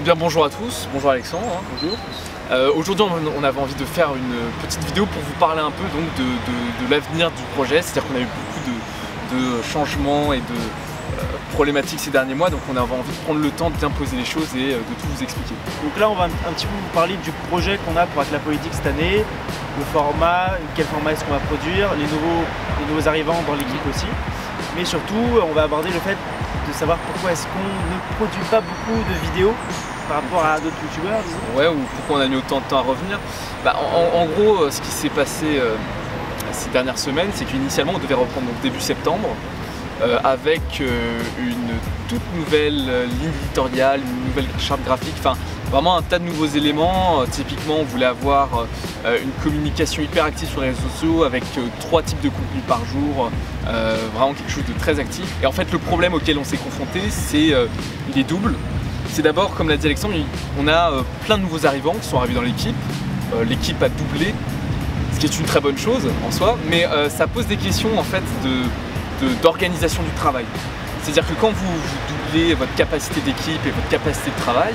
Bien, bonjour à tous, bonjour Alexandre. Bonjour. Aujourd'hui on avait envie de faire une petite vidéo pour vous parler un peu donc, de l'avenir du projet. C'est-à-dire qu'on a eu beaucoup de changements et de problématiques ces derniers mois, donc on avait envie de prendre le temps de bien poser les choses et de tout vous expliquer. Donc là on va un petit peu vous parler du projet qu'on a pour Acla Politique cette année, le format, quel format est-ce qu'on va produire, les nouveaux arrivants dans l'équipe aussi. Mais surtout on va aborder le fait de savoir pourquoi est-ce qu'on ne produit pas beaucoup de vidéos par rapport à d'autres youtubeurs, disons. Ouais, ou pourquoi on a mis autant de temps à revenir. En gros, ce qui s'est passé ces dernières semaines, c'est qu'initialement on devait reprendre donc, début septembre avec une toute nouvelle ligne éditoriale, une nouvelle charte graphique, enfin vraiment un tas de nouveaux éléments. Typiquement on voulait avoir une communication hyper active sur les réseaux sociaux avec 3 types de contenus par jour, vraiment quelque chose de très actif. Et en fait le problème auquel on s'est confronté, c'est il est double. C'est d'abord, comme l'a dit Alexandre, on a plein de nouveaux arrivants qui sont arrivés dans l'équipe. L'équipe a doublé, ce qui est une très bonne chose en soi, mais ça pose des questions en fait d'organisation du travail. C'est-à-dire que quand vous doublez votre capacité d'équipe et votre capacité de travail,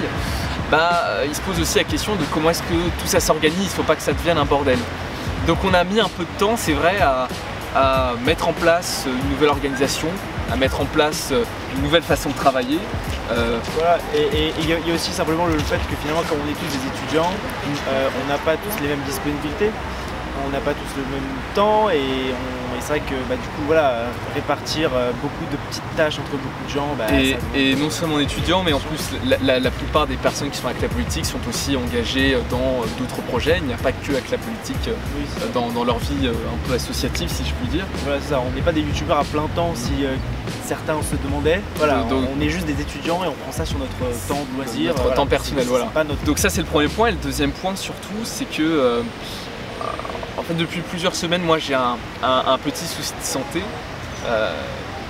il se pose aussi la question de comment est-ce que tout ça s'organise. Il ne faut pas que ça devienne un bordel. Donc on a mis un peu de temps, c'est vrai, à mettre en place une nouvelle organisation, à mettre en place une nouvelle façon de travailler. Voilà, et il y a aussi simplement le fait que finalement, comme on est tous des étudiants, on n'a pas tous les mêmes disponibilités, on n'a pas tous le même temps, et c'est vrai que du coup voilà, répartir beaucoup de petites tâches entre beaucoup de gens. Et non seulement étudiants, mais en plus la plupart des personnes qui sont avec la politique sont aussi engagées dans d'autres projets. Il n'y a pas que avec la politique dans leur vie un peu associative, si je puis dire. Voilà, c'est ça, on n'est pas des youtubeurs à plein temps si certains se demandaient. Voilà, donc, on est juste des étudiants et on prend ça sur notre temps de loisir. Notre temps personnel, voilà. Notre... Donc ça c'est le premier point. Et le deuxième point surtout, c'est que en fait, depuis plusieurs semaines, moi j'ai un petit souci de santé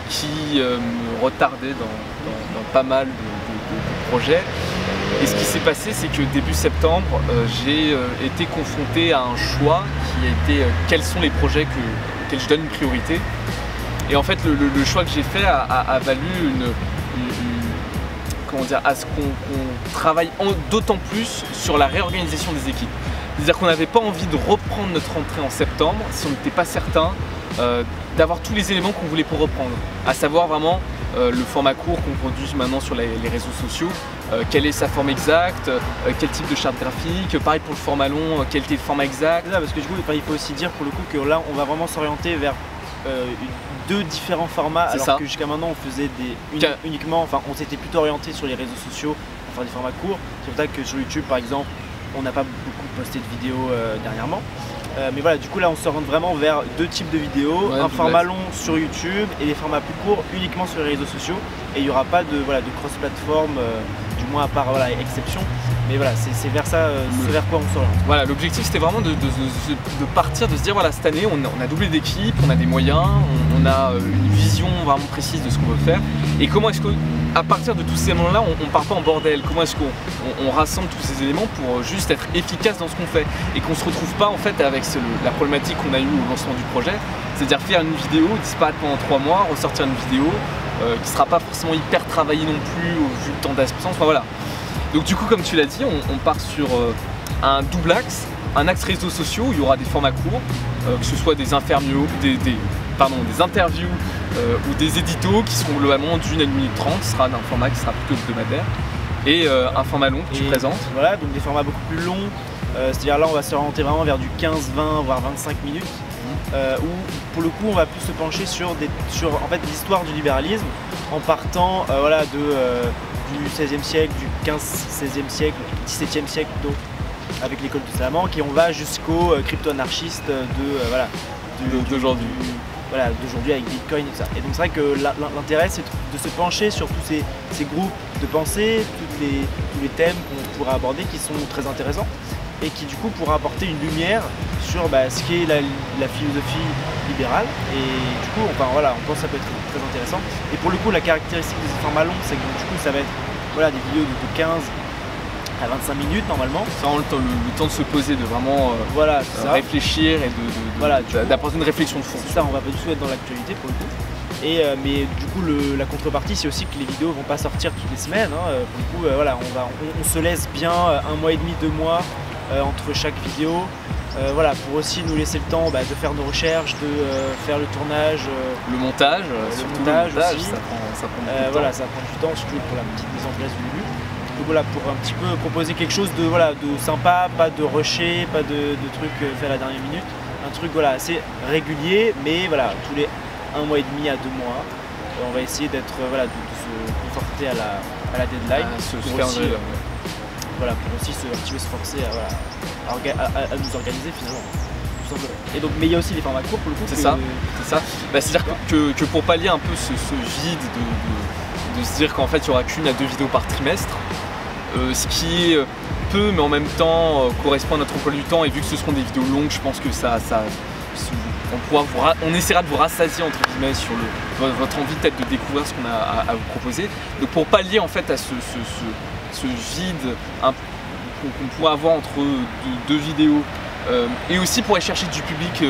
qui me retardait dans pas mal de projets. Et ce qui s'est passé, c'est que début septembre, j'ai été confronté à un choix qui a été quels sont les projets auxquels je donne une priorité. Et en fait, le choix que j'ai fait a valu comment dire, à ce qu'on travaille d'autant plus sur la réorganisation des équipes. C'est-à-dire qu'on n'avait pas envie de reprendre notre rentrée en septembre si on n'était pas certain d'avoir tous les éléments qu'on voulait pour reprendre. À savoir vraiment le format court qu'on produit maintenant sur les réseaux sociaux, quelle est sa forme exacte, quel type de charte graphique, pareil pour le format long, quel était le format exact. C'est ça, parce que du coup il faut aussi dire pour le coup que là on va vraiment s'orienter vers deux différents formats, alors que jusqu'à maintenant on faisait uniquement, enfin on s'était plutôt orienté sur les réseaux sociaux pour faire des formats courts. C'est pour ça que sur YouTube par exemple on n'a pas beaucoup posté de vidéos dernièrement. Mais voilà, du coup là on s'oriente vraiment vers deux types de vidéos, un format long sur YouTube et des formats plus courts uniquement sur les réseaux sociaux. Et il n'y aura pas de cross-platform, du moins à part exception. Mais voilà, c'est vers ça, vers quoi on s'oriente. Voilà, l'objectif c'était vraiment de partir, de se dire voilà, cette année on a doublé d'équipe, on a des moyens, on a une vision vraiment précise de ce qu'on veut faire. Et comment est-ce qu'à partir de tous ces éléments-là, on part pas en bordel? Comment est-ce qu'on rassemble tous ces éléments pour juste être efficace dans ce qu'on fait? Et qu'on se retrouve pas en fait avec la problématique qu'on a eue au lancement du projet, c'est-à-dire faire une vidéo, disparaître pendant 3 mois, ressortir une vidéo qui sera pas forcément hyper travaillée non plus vu le temps d'absence, enfin voilà. Donc du coup, comme tu l'as dit, on part sur un double axe, un axe réseaux sociaux où il y aura des formats courts, que ce soit des interviews ou des éditos qui seront globalement d'1 à 1 minute 30, ce sera d'un format qui sera plutôt hebdomadaire, et un format long que tu présentes. Voilà, donc des formats beaucoup plus longs, c'est-à-dire là on va se orienter vraiment vers du 15, 20, voire 25 minutes, où pour le coup on va plus se pencher sur en fait l'histoire du libéralisme, en partant du XVIe siècle, du 15-16e siècle, 17e siècle plutôt, avec l'école de Salamanque, et on va jusqu'aux crypto-anarchistes d'aujourd'hui. Voilà, d'aujourd'hui avec Bitcoin et tout ça. Et donc c'est vrai que l'intérêt c'est de se pencher sur tous ces groupes de pensée, tous les thèmes qu'on pourra aborder qui sont très intéressants et qui du coup pourra apporter une lumière sur ce qu'est la philosophie libérale. Et du coup on pense que ça peut être très intéressant. Et pour le coup la caractéristique de ces formats longs, c'est que du coup ça va être des vidéos de 15 à 25 minutes normalement. Ça rend le temps de se poser, de vraiment réfléchir et d'apporter une réflexion de fond. C'est ça, on va pas du tout être dans l'actualité pour le coup. Mais du coup la contrepartie c'est aussi que les vidéos vont pas sortir toutes les semaines, hein. Pour le coup voilà, on se laisse bien 1 mois et demi, 2 mois entre chaque vidéo. Voilà, pour aussi nous laisser le temps de faire nos recherches, de faire le tournage, le montage, surtout le montage aussi. Ça prend du temps. Voilà, ça prend du temps, surtout pour la petite mise en place du début. Donc voilà, pour un petit peu proposer quelque chose de, voilà, de sympa, pas de rusher, pas de trucs faits à la dernière minute. Un truc voilà, assez régulier, mais voilà, tous les 1 mois et demi à 2 mois, on va essayer d'être voilà, de se conforter à la deadline. Voilà, pour aussi un petit peu se forcer à nous organiser finalement. Tout simplement. Et donc, mais il y a aussi les formats courts pour le coup. C'est ça. C'est-à-dire que pour pallier un peu ce vide de se dire qu'en fait il n'y aura qu'1 à 2 vidéos par trimestre, ce qui peut mais en même temps correspond à notre emploi du temps, et vu que ce seront des vidéos longues, je pense que on essaiera de vous rassasier entre guillemets sur votre envie peut-être de découvrir ce qu'on a à vous proposer. Donc pour pallier en fait à ce vide qu'on pourrait avoir entre 2 vidéos, et aussi pour aller chercher du public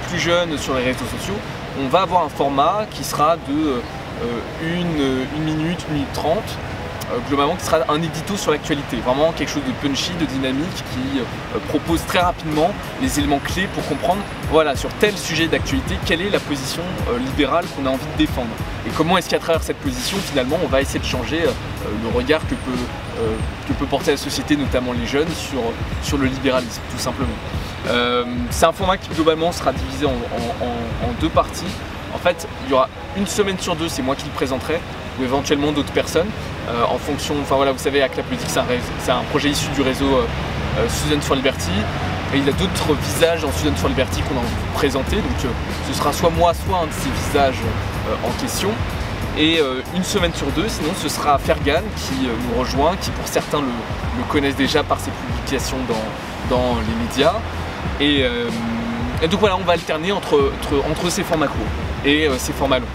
plus jeune sur les réseaux sociaux, on va avoir un format qui sera de 1 minute, 1 minute 30, globalement qui sera un édito sur l'actualité, vraiment quelque chose de punchy, de dynamique, qui propose très rapidement les éléments clés pour comprendre, voilà, sur tel sujet d'actualité, quelle est la position libérale qu'on a envie de défendre, et comment est-ce qu'à travers cette position finalement on va essayer de changer le regard que peut porter la société, notamment les jeunes, sur le libéralisme tout simplement. C'est un format qui globalement sera divisé en 2 parties. En fait, il y aura 1 semaine sur 2, c'est moi qui le présenterai, ou éventuellement d'autres personnes, en fonction, enfin voilà, vous savez, Hack la politique, c'est un projet issu du réseau Students for Liberty, et il y a d'autres visages dans Students for Liberty qu'on a envie de vous présenter, donc ce sera soit moi, soit un de ces visages en question. Et 1 semaine sur 2, sinon ce sera Fergan qui nous rejoint, qui pour certains le connaissent déjà par ses publications dans les médias. Et donc voilà, on va alterner entre ces formats courts et ces formats longs.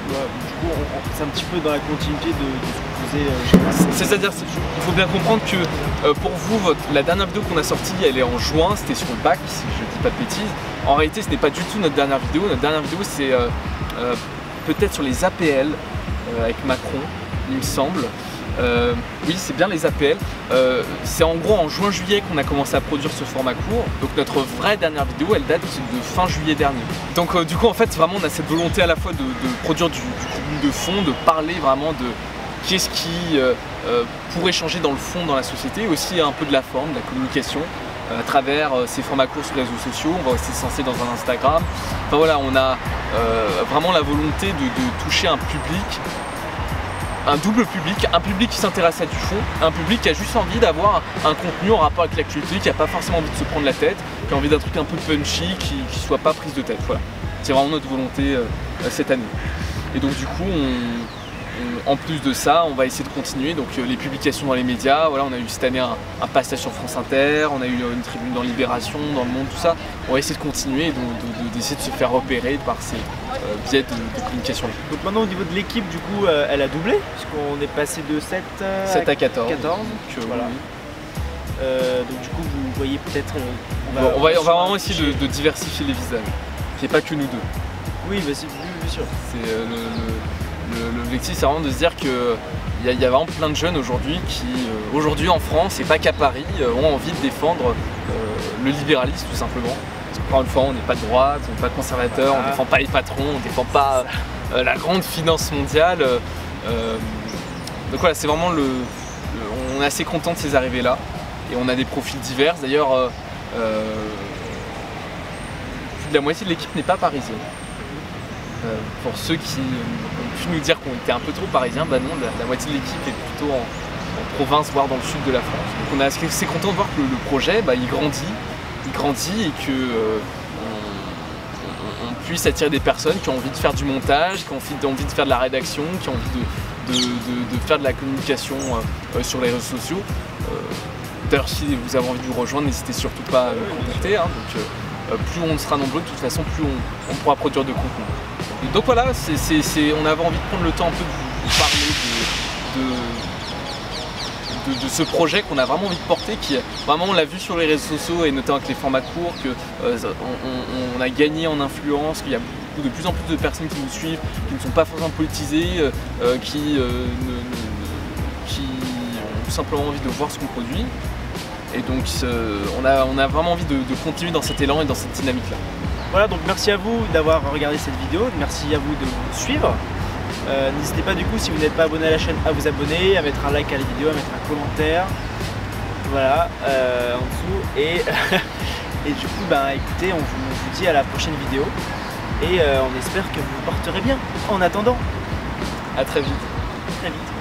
Ouais, du coup, c'est un petit peu dans la continuité de ce que vous faisiez. C'est-à-dire qu'il faut bien comprendre que pour vous, la dernière vidéo qu'on a sortie, elle est en juin, c'était sur le bac, si je ne dis pas de bêtises. En réalité, ce n'est pas du tout notre dernière vidéo. Notre dernière vidéo, c'est peut-être sur les APL avec Macron, il me semble. Oui, c'est bien les APL. C'est en gros en juin-juillet qu'on a commencé à produire ce format court. Donc notre vraie dernière vidéo, elle date de fin juillet dernier. Donc du coup, en fait, vraiment, on a cette volonté à la fois de produire du contenu de fond, de parler vraiment de qu'est-ce qui pourrait changer dans le fond dans la société, et aussi un peu de la forme, de la communication à travers ces formats courts sur les réseaux sociaux. On va aussi se lancer dans un Instagram. Enfin voilà, on a vraiment la volonté de toucher un public, un double public, un public qui s'intéresse à du fond, un public qui a juste envie d'avoir un contenu en rapport avec l'actualité, qui n'a pas forcément envie de se prendre la tête, qui a envie d'un truc un peu punchy, qui ne soit pas prise de tête. Voilà. C'est vraiment notre volonté cette année. Et donc du coup, en plus de ça, on va essayer de continuer. Donc les publications dans les médias, voilà, on a eu cette année un passage sur France Inter, on a eu une tribune dans Libération, dans Le Monde, tout ça. On va essayer de continuer, d'essayer de se faire repérer par ces biais de communication. Donc maintenant au niveau de l'équipe, du coup, elle a doublé, puisqu'on est passé de 7 à 14. Voilà. Donc du coup, vous voyez peut-être... on va vraiment essayer de diversifier les visages. Il n'y a pas que nous deux. Oui, bah, c'est bien sûr. L'objectif, c'est vraiment de se dire qu'il y a vraiment plein de jeunes aujourd'hui qui, aujourd'hui en France et pas qu'à Paris, ont envie de défendre le libéralisme tout simplement. Parce qu'encore une fois, on n'est pas de droite, on n'est pas de conservateur, on ne défend pas les patrons, on ne défend pas la grande finance mondiale. Donc voilà, c'est vraiment on est assez content de ces arrivées-là. Et on a des profils divers. D'ailleurs, plus de la moitié de l'équipe n'est pas parisienne. Pour ceux qui ont pu nous dire qu'on était un peu trop parisiens, bah non, la moitié de l'équipe est plutôt en province, voire dans le sud de la France. Donc on est assez content de voir que le projet, il grandit et que on puisse attirer des personnes qui ont envie de faire du montage, qui ont envie de faire de la rédaction, qui ont envie de faire de la communication sur les réseaux sociaux. D'ailleurs, si vous avez envie de vous rejoindre, n'hésitez surtout pas à nous contacter. Plus on sera nombreux, de toute façon, plus on pourra produire de contenu. Donc voilà, on avait envie de prendre le temps un peu de vous parler de ce projet qu'on a vraiment envie de porter, qui vraiment on l'a vu sur les réseaux sociaux et notamment avec les formats courts, qu'on a gagné en influence, qu'il y a coup de plus en plus de personnes qui nous suivent, qui ne sont pas forcément politisées, qui ont tout simplement envie de voir ce qu'on produit. Et donc on a vraiment envie de continuer dans cet élan et dans cette dynamique-là. Voilà, donc merci à vous d'avoir regardé cette vidéo, merci à vous de nous suivre. N'hésitez pas du coup, si vous n'êtes pas abonné à la chaîne, à vous abonner, à mettre un like à la vidéo, à mettre un commentaire. Voilà, en dessous. Et, et du coup, écoutez, on vous dit à la prochaine vidéo. Et on espère que vous porterez bien. En attendant, à très vite. Très vite.